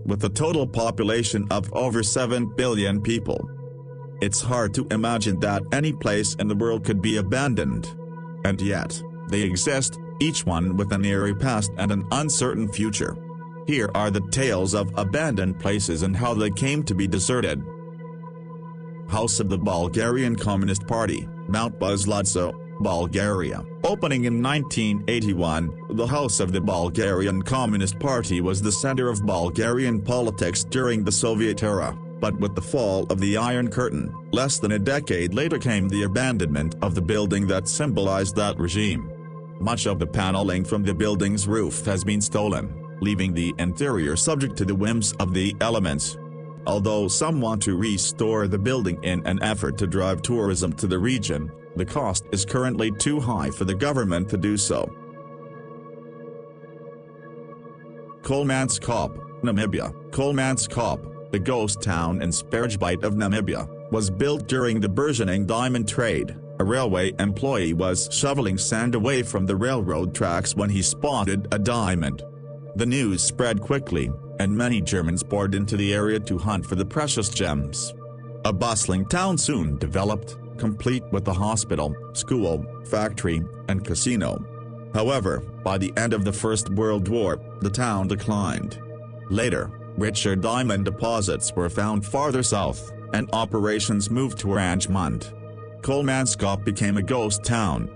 with a total population of over 7 billion people. It's hard to imagine that any place in the world could be abandoned. And yet, they exist, each one with an eerie past and an uncertain future. Here are the tales of abandoned places and how they came to be deserted. House of the Bulgarian Communist Party, Mount Buzlutso, Bulgaria. Opening in 1981, the House of the Bulgarian Communist Party was the center of Bulgarian politics during the Soviet era, but with the fall of the Iron Curtain, less than a decade later came the abandonment of the building that symbolized that regime. Much of the paneling from the building's roof has been stolen, leaving the interior subject to the whims of the elements. Although some want to restore the building in an effort to drive tourism to the region, the cost is currently too high for the government to do so. Kolmanskop, Namibia. Kolmanskop, the ghost town in Pripyat of Namibia, was built during the burgeoning diamond trade. A railway employee was shoveling sand away from the railroad tracks when he spotted a diamond. The news spread quickly, and many Germans poured into the area to hunt for the precious gems. A bustling town soon developed, complete with a hospital, school, factory, and casino. However, by the end of the First World War, the town declined. Later, richer diamond deposits were found farther south, and operations moved to Oranjemund. Kolmanskop became a ghost town.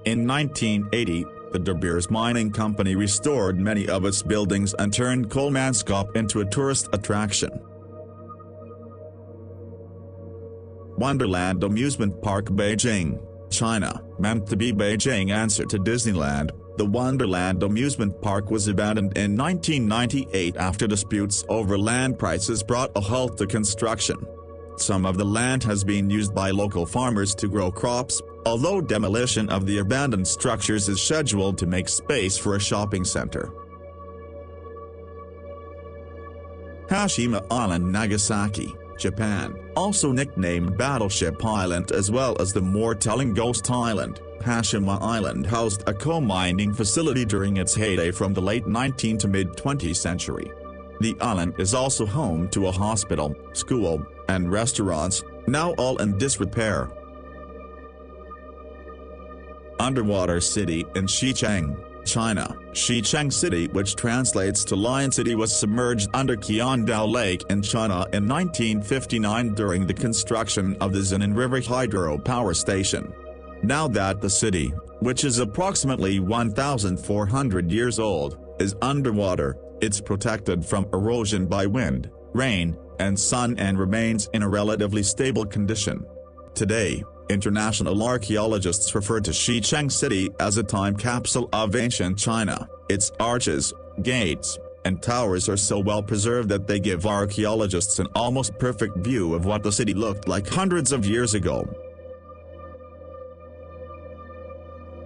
In 1980, the De Beers Mining Company restored many of its buildings and turned Kolmanskop into a tourist attraction. Wonderland Amusement Park, Beijing, China. Meant to be Beijing's answer to Disneyland, the Wonderland Amusement Park was abandoned in 1998 after disputes over land prices brought a halt to construction. Some of the land has been used by local farmers to grow crops, although demolition of the abandoned structures is scheduled to make space for a shopping center. Hashima Island, Nagasaki, Japan. Also nicknamed Battleship Island as well as the more telling Ghost Island, Hashima Island housed a coal mining facility during its heyday from the late 19th to mid-20th century. The island is also home to a hospital, school, and restaurants, now all in disrepair. Underwater City in Xicheng, China. Xicheng City, which translates to Lion City, was submerged under Qiandao Lake in China in 1959 during the construction of the Zinan River hydropower station. Now that the city, which is approximately 1,400 years old, is underwater, it's protected from erosion by wind, rain, and sun and remains in a relatively stable condition. Today, international archaeologists refer to Xicheng City as a time capsule of ancient China. Its arches, gates, and towers are so well preserved that they give archaeologists an almost perfect view of what the city looked like hundreds of years ago.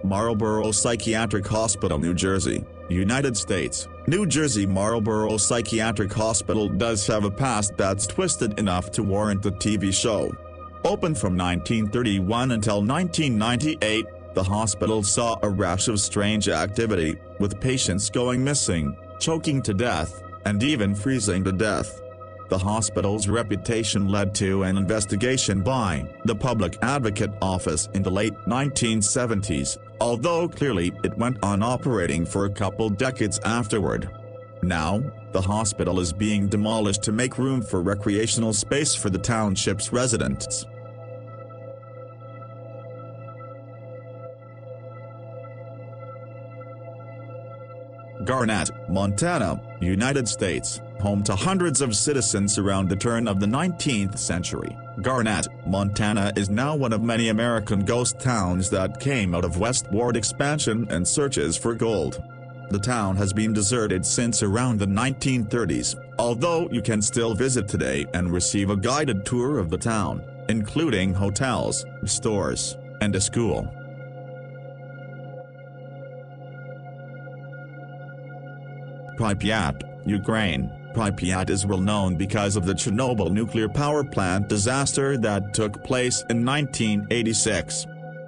Marlborough Psychiatric Hospital, New Jersey, United States. New Jersey Marlborough Psychiatric Hospital does have a past that's twisted enough to warrant a TV show. Open from 1931 until 1998, the hospital saw a rash of strange activity, with patients going missing, choking to death, and even freezing to death. The hospital's reputation led to an investigation by the Public Advocate Office in the late 1970s, although clearly it went on operating for a couple decades afterward. Now, the hospital is being demolished to make room for recreational space for the township's residents. Garnett, Montana, United States, home to hundreds of citizens around the turn of the 19th century. Garnett, Montana is now one of many American ghost towns that came out of westward expansion and searches for gold. The town has been deserted since around the 1930s, although you can still visit today and receive a guided tour of the town, including hotels, stores, and a school. Pripyat, Ukraine. Pripyat is well known because of the Chernobyl nuclear power plant disaster that took place in 1986.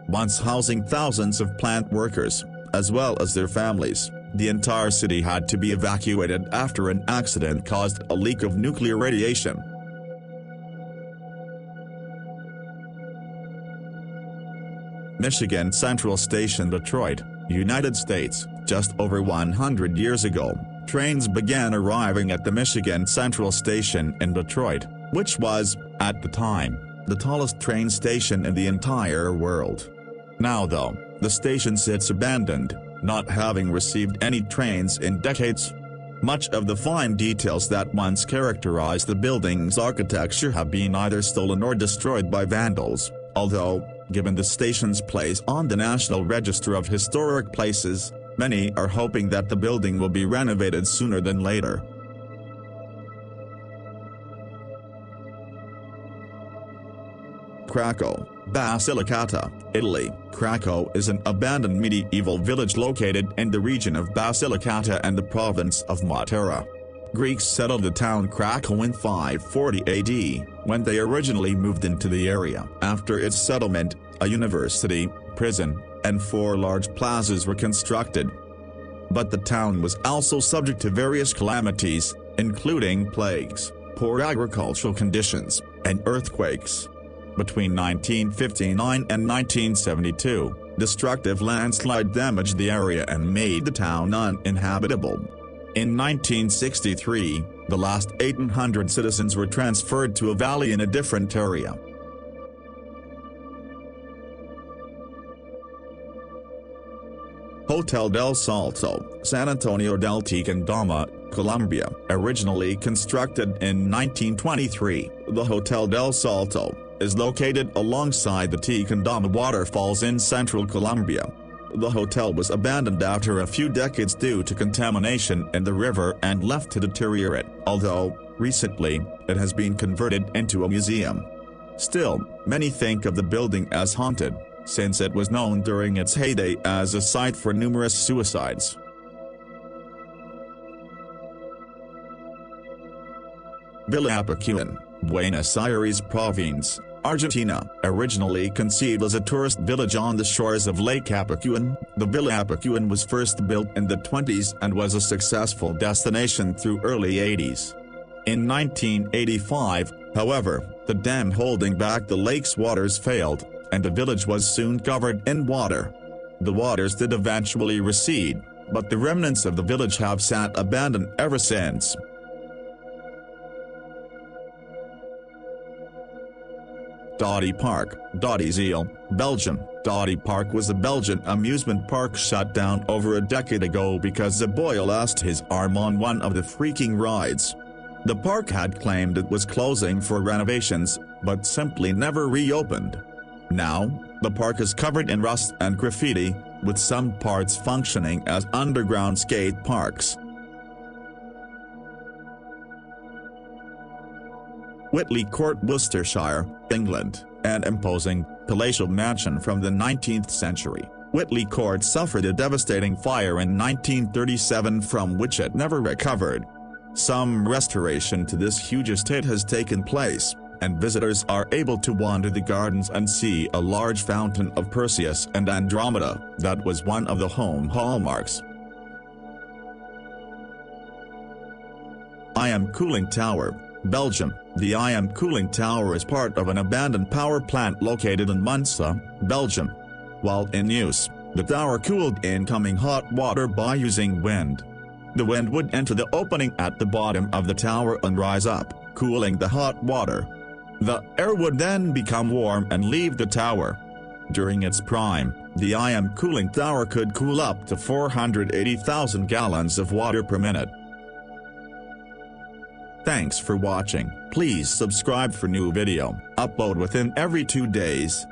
Once housing thousands of plant workers, as well as their families, The entire city had to be evacuated after an accident caused a leak of nuclear radiation. Michigan Central Station, Detroit, United States. Just over 100 years ago, trains began arriving at the Michigan Central Station in Detroit, which was, at the time, the tallest train station in the entire world. Now though, the station sits abandoned, not having received any trains in decades. Much of the fine details that once characterized the building's architecture have been either stolen or destroyed by vandals, although, given the station's place on the National Register of Historic Places, many are hoping that the building will be renovated sooner than later. Craco, Basilicata, Italy. Craco is an abandoned medieval village located in the region of Basilicata and the province of Matera. Greeks settled the town Craco in 540 AD, when they originally moved into the area. After its settlement, a university, prison, and 4 large plazas were constructed. But the town was also subject to various calamities, including plagues, poor agricultural conditions, and earthquakes. Between 1959 and 1972, destructive landslide damaged the area and made the town uninhabitable. In 1963, the last 1,800 citizens were transferred to a valley in a different area. Hotel del Salto, San Antonio del Tequendama, Colombia. Originally constructed in 1923, the Hotel del Salto is located alongside the Tequendama waterfalls in central Colombia. The hotel was abandoned after a few decades due to contamination in the river and left to deteriorate, although, recently, it has been converted into a museum. Still, many think of the building as haunted, since it was known during its heyday as a site for numerous suicides. Villa Apacuan, Buenos Aires Province, Argentina. Originally conceived as a tourist village on the shores of Lake Apacuan, the Villa Apacuan was first built in the 1920s and was a successful destination through early 1980s. In 1985, however, the dam holding back the lake's waters failed, and the village was soon covered in water. The waters did eventually recede, but the remnants of the village have sat abandoned ever since. Dodi Park, Dodi, Belgium. Dodi Park was a Belgian amusement park shut down over a decade ago because a boy lost his arm on one of the freaking rides. The park had claimed it was closing for renovations, but simply never reopened. Now, the park is covered in rust and graffiti, with some parts functioning as underground skate parks. Whitley Court, Worcestershire, England, an imposing, palatial mansion from the 19th century. Whitley Court suffered a devastating fire in 1937 from which it never recovered. Some restoration to this huge estate has taken place, and visitors are able to wander the gardens and see a large fountain of Perseus and Andromeda that was one of the home hallmarks. IM Cooling Tower, Belgium. The IM Cooling Tower is part of an abandoned power plant located in Munster, Belgium. While in use, the tower cooled incoming hot water by using wind. The wind would enter the opening at the bottom of the tower and rise up, cooling the hot water. The air would then become warm and leave the tower. During its prime, the IM Cooling Tower could cool up to 480,000 gallons of water per minute. Thanks for watching. Please subscribe for new video, upload within every 2 days.